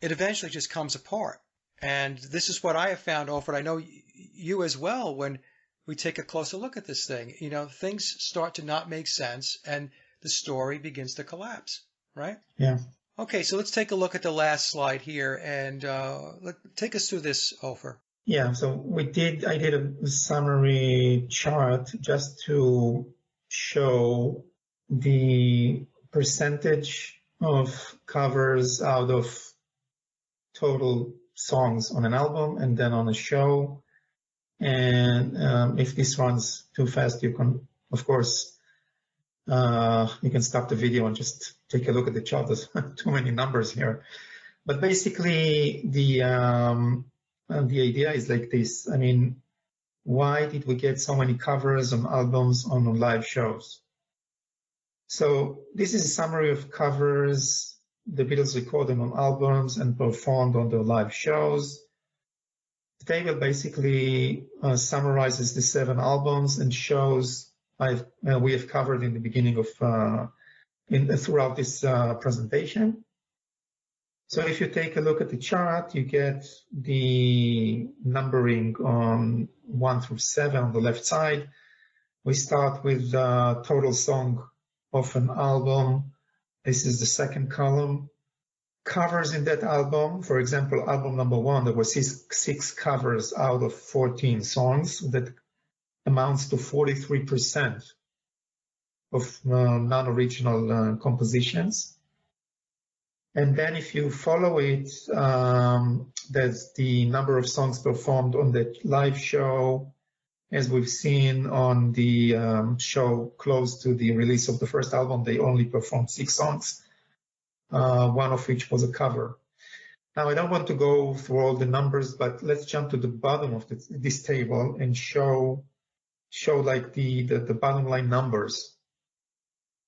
It eventually just comes apart. And this is what I have found, Ofer. I know you as well, when we take a closer look at this thing. Things start to not make sense and the story begins to collapse, right? Yeah. Okay, so let's take a look at the last slide here and take us through this, Ofer. Yeah, so I did a summary chart just to show the percentage of covers out of total songs on an album and then on a show. And if this runs too fast, you can, of course, you can stop the video and just take a look at the chart. There's too many numbers here. But basically, the idea is like this. Why did we get so many covers on albums on live shows? So this is a summary of covers the Beatles recorded on albums and performed on their live shows. The table basically summarizes the 7 albums and shows we have covered in the beginning of throughout this presentation. So if you take a look at the chart, you get the numbering on 1 through 7 on the left side. We start with the total song of an album. This is the second column. Covers in that album, for example, album number 1, there were 6 covers out of 14 songs. That amounts to 43% of non-original compositions. And then if you follow it, that's the number of songs performed on the live show. As we've seen on the show close to the release of the first album, they only performed 6 songs, one of which was a cover. Now, I don't want to go through all the numbers, but let's jump to the bottom of this table and show like the bottom line numbers.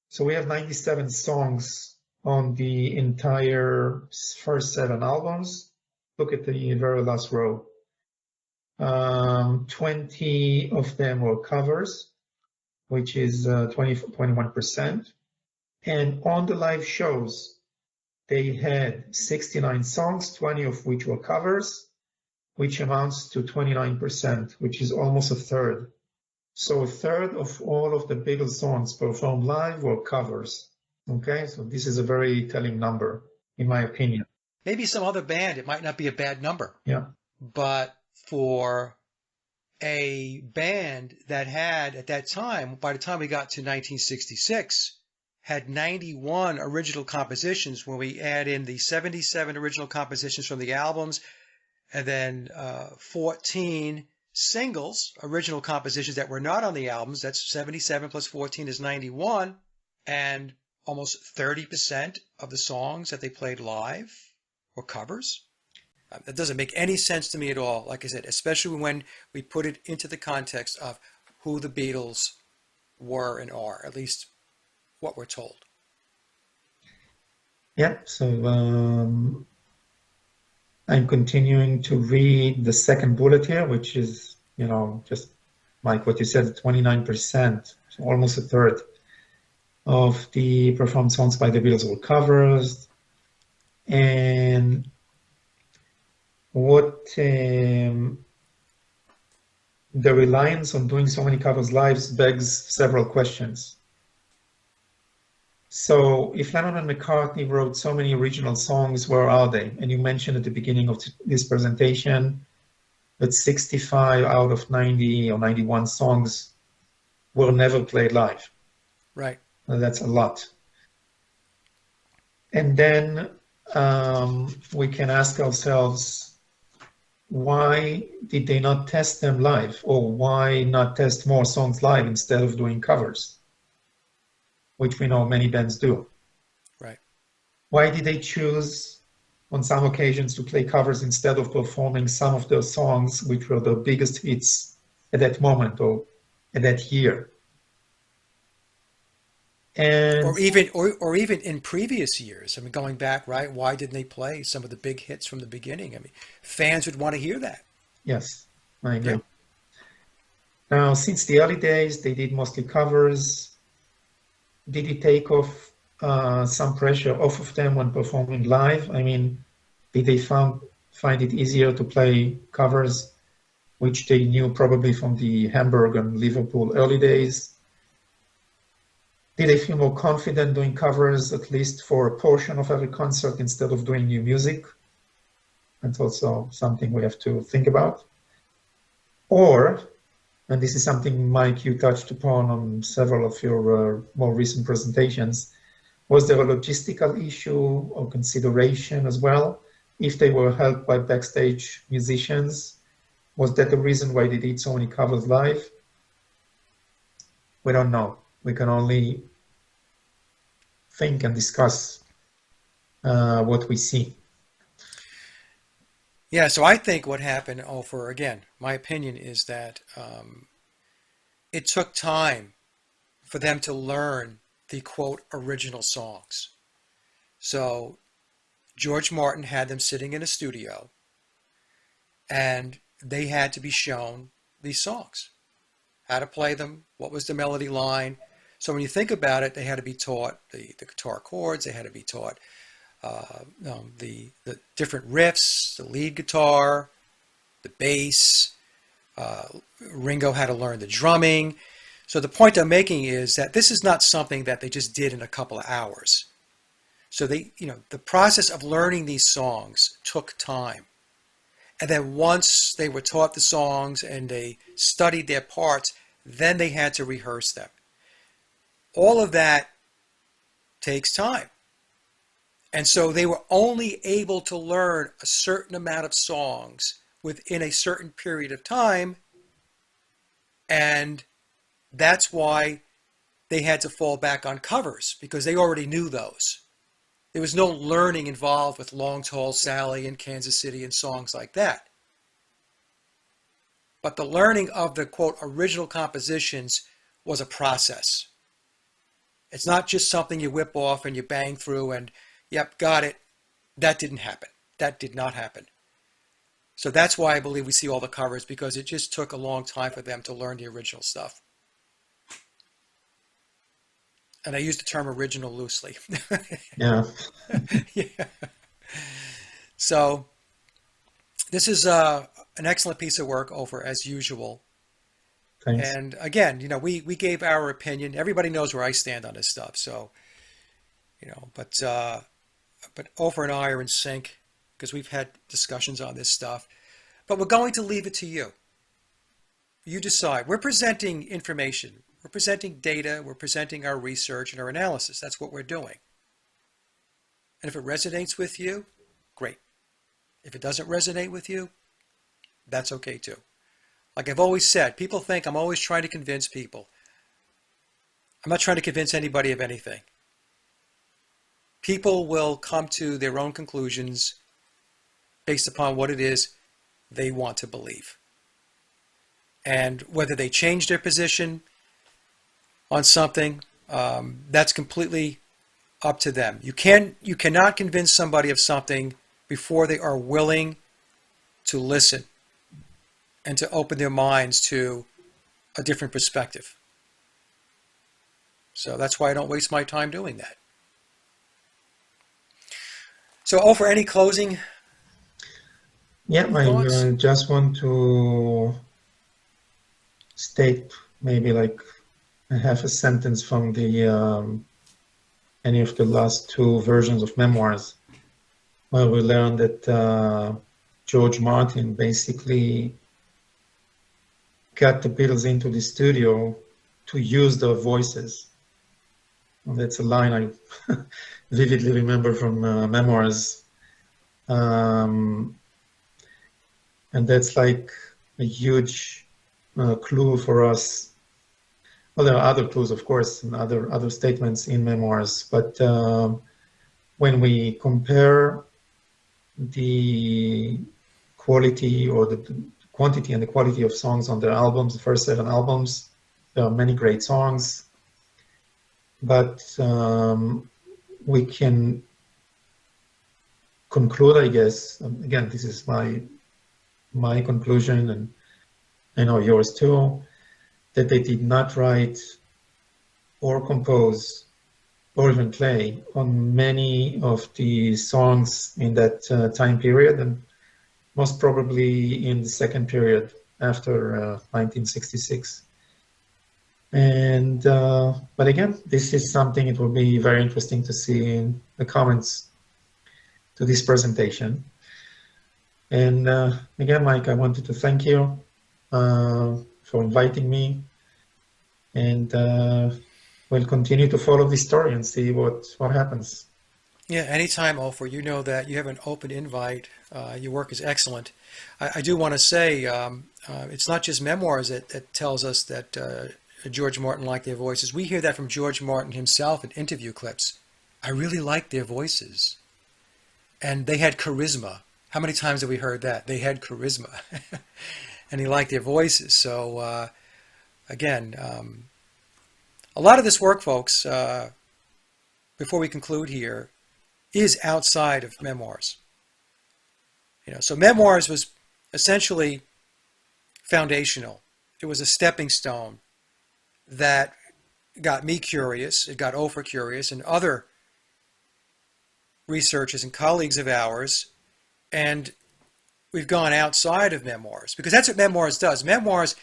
So we have 97 songs on the entire first 7 albums. Look at the very last row. 20 of them were covers, which is 21%. And on the live shows, they had 69 songs, 20 of which were covers, which amounts to 29%, which is almost a third. So a third of all of the Beatles songs performed live were covers. Okay, so this is a very telling number, in my opinion. Maybe some other band, it might not be a bad number. Yeah. But for a band that had, at that time, by the time we got to 1966, had 91 original compositions when we add in the 77 original compositions from the albums, and then 14 singles, original compositions that were not on the albums. That's 77 plus 14 is 91. And almost 30% of the songs that they played live were covers. That doesn't make any sense to me at all, like I said, especially when we put it into the context of who the Beatles were and are, at least what we're told. Yeah, so I'm continuing to read the second bullet here, which is, just like what you said, 29%, so almost a third of the performed songs by the Beatles were covers. And what the reliance on doing so many covers live begs several questions. So if Lennon and McCartney wrote so many original songs, where are they? And you mentioned at the beginning of this presentation that 65 out of 90 or 91 songs were never played live. Right. That's a lot. And then we can ask ourselves, why did they not test them live? Or why not test more songs live instead of doing covers, which we know many bands do? Right. Why did they choose on some occasions to play covers instead of performing some of their songs, which were the biggest hits at that moment or at that year? And or even in previous years. I mean, going back, right? Why didn't they play some of the big hits from the beginning? I mean, fans would want to hear that. Yes, I agree. Yeah. Now, since the early days, they did mostly covers. Did it take off some pressure off of them when performing live? I mean, did they find it easier to play covers, which they knew probably from the Hamburg and Liverpool early days? Did they feel more confident doing covers, at least for a portion of every concert, instead of doing new music? That's also something we have to think about. Or, and this is something, Mike, you touched upon on several of your more recent presentations, was there a logistical issue or consideration as well? If they were helped by backstage musicians, was that the reason why they did so many covers live? We don't know. We can only think and discuss what we see. Yeah, so I think what happened, Ofer, again, my opinion is that it took time for them to learn the, quote, original songs. So George Martin had them sitting in a studio, and they had to be shown these songs, how to play them, what was the melody line. So when you think about it, they had to be taught the guitar chords, they had to be taught the different riffs, the lead guitar, the bass. Ringo had to learn the drumming. So the point I'm making is that this is not something that they just did in a couple of hours. So the process of learning these songs took time. And then once they were taught the songs and they studied their parts, then they had to rehearse them. All of that takes time. And so they were only able to learn a certain amount of songs within a certain period of time. And that's why they had to fall back on covers, because they already knew those. There was no learning involved with Long Tall Sally and Kansas City and songs like that. But the learning of the, quote, original compositions was a process. It's not just something you whip off and you bang through and, yep, got it. That didn't happen. That did not happen. So that's why I believe we see all the covers, because it just took a long time for them to learn the original stuff. And I use the term original loosely. Yeah, Yeah. So this is an excellent piece of work, Ofer, as usual. thanks. And again, we gave our opinion. Everybody knows where I stand on this stuff. So, but Ofer and I are in sync because we've had discussions on this stuff. But we're going to leave it to you. You decide. We're presenting information. We're presenting data. We're presenting our research and our analysis. That's what we're doing. And if it resonates with you, great. If it doesn't resonate with you, that's okay too. Like I've always said, people think I'm always trying to convince people. I'm not trying to convince anybody of anything. People will come to their own conclusions based upon what it is they want to believe. And whether they change their position on something, that's completely up to them. You cannot convince somebody of something before they are willing to listen and to open their minds to a different perspective. So that's why I don't waste my time doing that. So, Ofer, any closing Yeah, thoughts? I just want to state maybe like a half a sentence from the any of the last two versions of memoirs, where we learned that George Martin basically got the Beatles into the studio to use their voices. And that's a line I vividly remember from memoirs. And that's like a huge clue for us. Well, there are other clues, of course, and other statements in memoirs. But when we compare the quality or the quantity and the quality of songs on their albums, the first 7 albums, there are many great songs. But we can conclude, I guess, again, this is my conclusion, and I know yours too, that they did not write or compose or even play on many of the songs in that time period, and most probably in the second period after 1966. And but again, this is something it will be very interesting to see in the comments to this presentation. And again, Mike, I wanted to thank you for inviting me, and we'll continue to follow this story and see what happens. Yeah, anytime, Ofer. You know that you have an open invite. Your work is excellent. I do want to say it's not just memoirs that tells us that George Martin liked their voices. We hear that from George Martin himself in interview clips. I really liked their voices. And they had charisma. How many times have we heard that? They had charisma. And he liked their voices. So, again, a lot of this work, folks, before we conclude here, is outside of memoirs. So memoirs was essentially foundational. It was a stepping stone that got me curious, it got Ofer curious, and other researchers and colleagues of ours, and we've gone outside of memoirs, because that's what memoirs does. Memoirs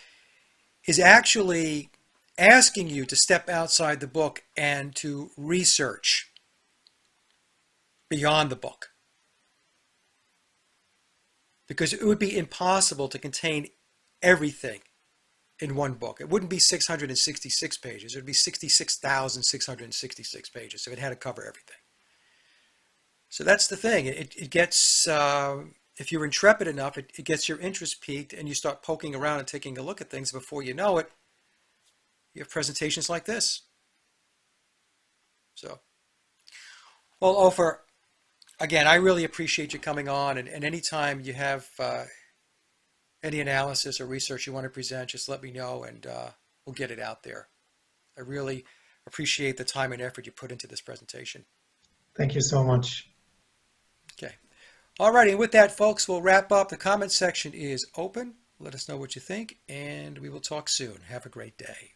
is actually asking you to step outside the book and to research beyond the book, because it would be impossible to contain everything in one book. It wouldn't be 666 pages. It would be 66,666 pages if it had to cover everything. So that's the thing. It gets, if you're intrepid enough, it gets your interest piqued, and you start poking around and taking a look at things. Before you know it, you have presentations like this. So, well, Ofer, again, I really appreciate you coming on, and anytime you have any analysis or research you want to present, just let me know, and we'll get it out there. I really appreciate the time and effort you put into this presentation. Thank you so much. Okay. Alrighty, and with that, folks, we'll wrap up. The comment section is open. Let us know what you think, and we will talk soon. Have a great day.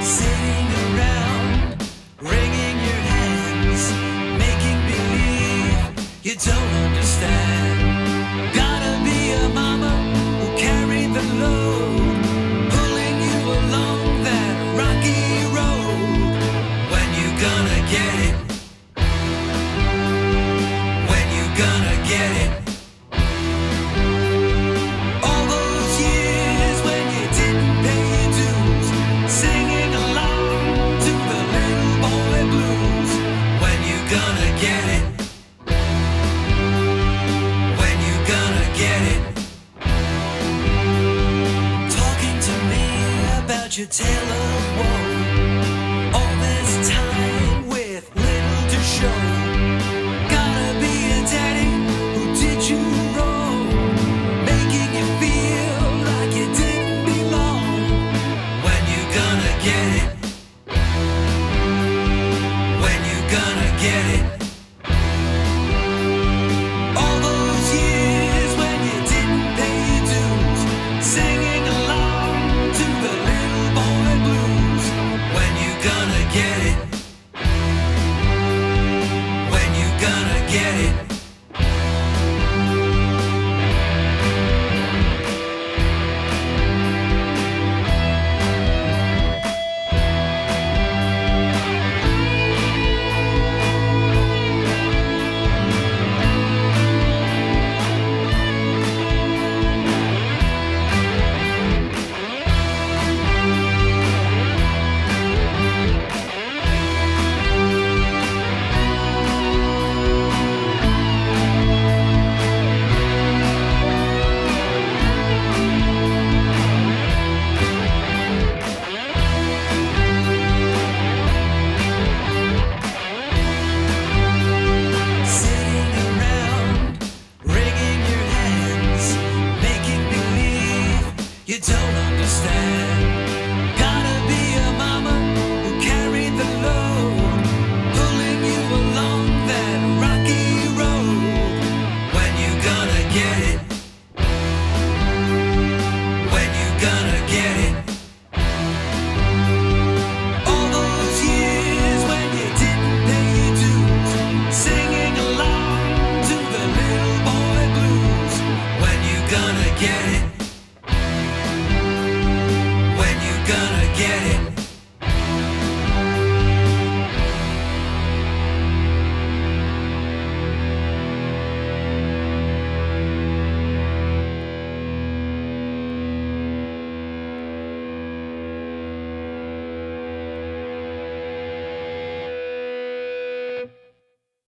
Sitting around, wringing your hands, making believe you don't understand. Gotta be a mama who carried the load, pulling you along that rocky road. When you gonna get it? When you gonna get it? All those years when you didn't pay your dues, singing along to the little boy blues. When you gonna get it? When you gonna get it? Talking to me about your tale of woe, all this time with little to show. Gotta be a daddy who did you wrong, making you feel like you didn't belong. When you gonna get it? When you gonna get it?